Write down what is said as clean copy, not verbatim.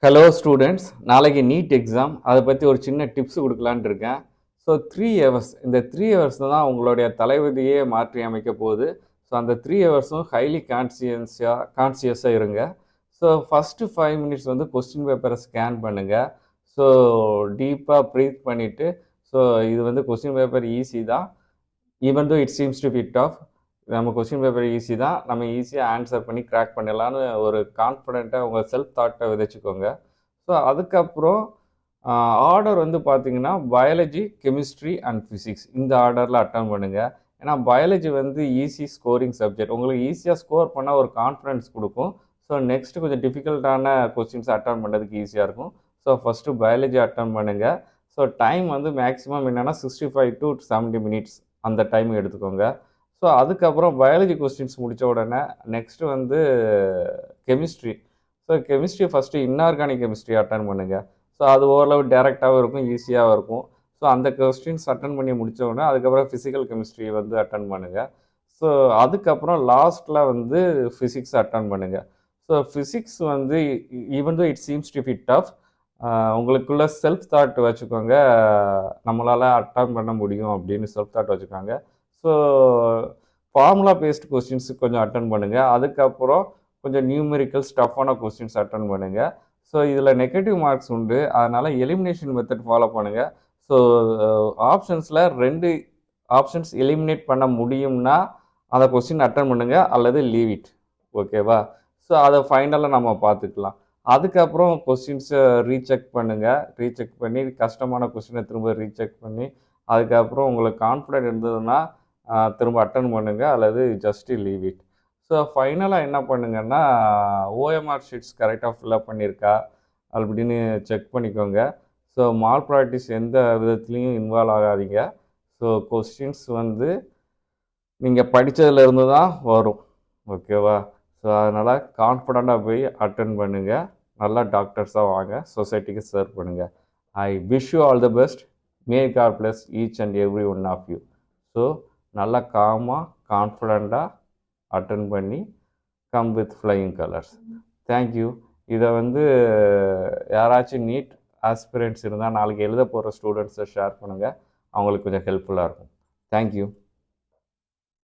Hello students, நாளைக்கு NEET exam. அதை பற்றி ஒரு சின்ன டிப்ஸ் கொடுக்கலான்ட்டு இருக்கேன். ஸோ 3 ஹவர்ஸ், இந்த 3 ஹவர்ஸ் தான் உங்களுடைய தலைவிதியே மாற்றி அமைக்க போகுது. ஸோ அந்த 3 ஹவர்ஸும் ஹைலி கான்சியஸாக இருங்க. ஸோ ஃபஸ்ட்டு 5 மினிட்ஸ் வந்து கொஸ்டின் பேப்பரை ஸ்கேன் பண்ணுங்கள். ஸோ டீப்பாக ப்ரீத் பண்ணிவிட்டு, ஸோ இது வந்து கொஸ்டின் பேப்பர் ஈஸி தான். Even though it seems to be tough, நம்ம கொஸ்டின் பேப்பர் ஈஸி தான், நம்ம ஈஸியாக ஆன்சர் பண்ணி கிராக் பண்ணிடலான்னு ஒரு கான்ஃபிடென்ட்டாக உங்கள் செல்ஃப் தாட்டை விதைச்சிக்கோங்க. ஸோ அதுக்கப்புறம் ஆர்டர் வந்து பார்த்தீங்கன்னா பயாலஜி, கெமிஸ்ட்ரி அண்ட் ஃபிசிக்ஸ் இந்த ஆர்டரில் அட்டன் பண்ணுங்கள். ஏன்னா பயாலஜி வந்து ஈஸி ஸ்கோரிங் சப்ஜெக்ட், உங்களுக்கு ஈஸியாக ஸ்கோர் பண்ணால் ஒரு கான்ஃபிடன்ஸ் கொடுக்கும். ஸோ நெக்ஸ்ட்டு கொஞ்சம் டிஃபிகல்ட்டான கொஸ்டின்ஸ் அட்டன் பண்ணுறதுக்கு ஈஸியாக இருக்கும். ஸோ ஃபஸ்ட்டு பயாலஜி அட்டன் பண்ணுங்கள். ஸோ டைம் வந்து மேக்ஸிமம் என்னென்னா 65 to 70 மினிட்ஸ் அந்த டைம் எடுத்துக்கோங்க. ஸோ அதுக்கப்புறம் பயாலஜி கொஸ்டின்ஸ் முடித்த உடனே நெக்ஸ்ட்டு வந்து chemistry. So chemistry first inorganic chemistry attend பண்ணுங்கள். ஸோ அது ஓரளவு டேரெக்டாகவும் இருக்கும், ஈஸியாகவும் இருக்கும். ஸோ அந்த கொஸ்டின்ஸ் அட்டன் பண்ணி முடித்த உடனே அதுக்கப்புறம் ஃபிசிக்கல் கெமிஸ்ட்ரி வந்து அட்டன் பண்ணுங்கள். ஸோ அதுக்கப்புறம் லாஸ்ட்டில் வந்து ஃபிசிக்ஸ் அட்டன் பண்ணுங்கள். ஸோ ஃபிசிக்ஸ் வந்து even though it seems to be tough, உங்களுக்குள்ள செல்ஃப் தாட் வச்சுக்கோங்க, நம்மளால் அட்டன் பண்ண முடியும் அப்படின்னு செல்ஃப் தாட் வச்சுக்கோங்க. ஸோ ஃபார்முலா பேஸ்ட் கொஸ்டின்ஸு கொஞ்சம் அட்டன் பண்ணுங்கள். அதுக்கப்புறம் கொஞ்சம் நியூமெரிக்கல் ஸ்டஃப்பான கொஸ்டின்ஸ் அட்டன் பண்ணுங்கள். ஸோ இதில் நெகட்டிவ் மார்க்ஸ் உண்டு, அதனால் எலிமினேஷன் மெத்தட் ஃபாலோ பண்ணுங்கள். ஸோ ஆப்ஷன்ஸில் 2 ஆப்ஷன்ஸ் எலிமினேட் பண்ண முடியும்னா அந்த கொஸ்டின் அட்டன் பண்ணுங்கள், அல்லது லீவ் இட். ஓகேவா? ஸோ அதை ஃபைனலாக நம்ம பார்த்துக்கலாம். அதுக்கப்புறம் கொஸ்டின்ஸை ரீசெக் பண்ணுங்கள். ரீசெக் பண்ணி கஷ்டமான கொஸ்டினை திரும்ப ரீசெக் பண்ணி அதுக்கப்புறம் உங்களுக்கு கான்ஃபிடென்ட் இருந்ததுன்னா திரும்ப அட்டன் பண்ணுங்கள், அல்லது ஜஸ்ட்டு லீவ் இட். ஸோ ஃபைனலாக என்ன பண்ணுங்கன்னா ஓஎம்ஆர் ஷீட்ஸ் கரெக்டாக ஃபில்அப் பண்ணியிருக்கா அப்படின்னு செக் பண்ணிக்கோங்க. ஸோ மால் ப்ராக்டிஸ் எந்த விதத்துலேயும் இன்வால்வ் ஆகாதீங்க. ஸோ கொஸ்டின்ஸ் வந்து நீங்கள் படித்ததுலேருந்து தான் வரும். ஓகேவா? ஸோ அதனால் கான்ஃபிடண்ட்டாக போய் அட்டன் பண்ணுங்கள். நல்லா டாக்டர்ஸாக வாங்க, சொசைட்டிக்கு சர்வ் பண்ணுங்கள். I wish you all the best. May God bless each and every one of you. So நல்லா காமாக கான்ஃபிடண்ட்டாக அட்டன் பண்ணி come with flying colours. Thank you. இதை வந்து யாராச்சும் நீட் ஆஸ்பிரண்ட்ஸ் இருந்தால் நாளைக்கு எழுத போகிற ஸ்டூடெண்ட்ஸை ஷேர் பண்ணுங்கள், அவங்களுக்கு கொஞ்சம் ஹெல்ப்ஃபுல்லாக இருக்கும். தேங்க்யூ.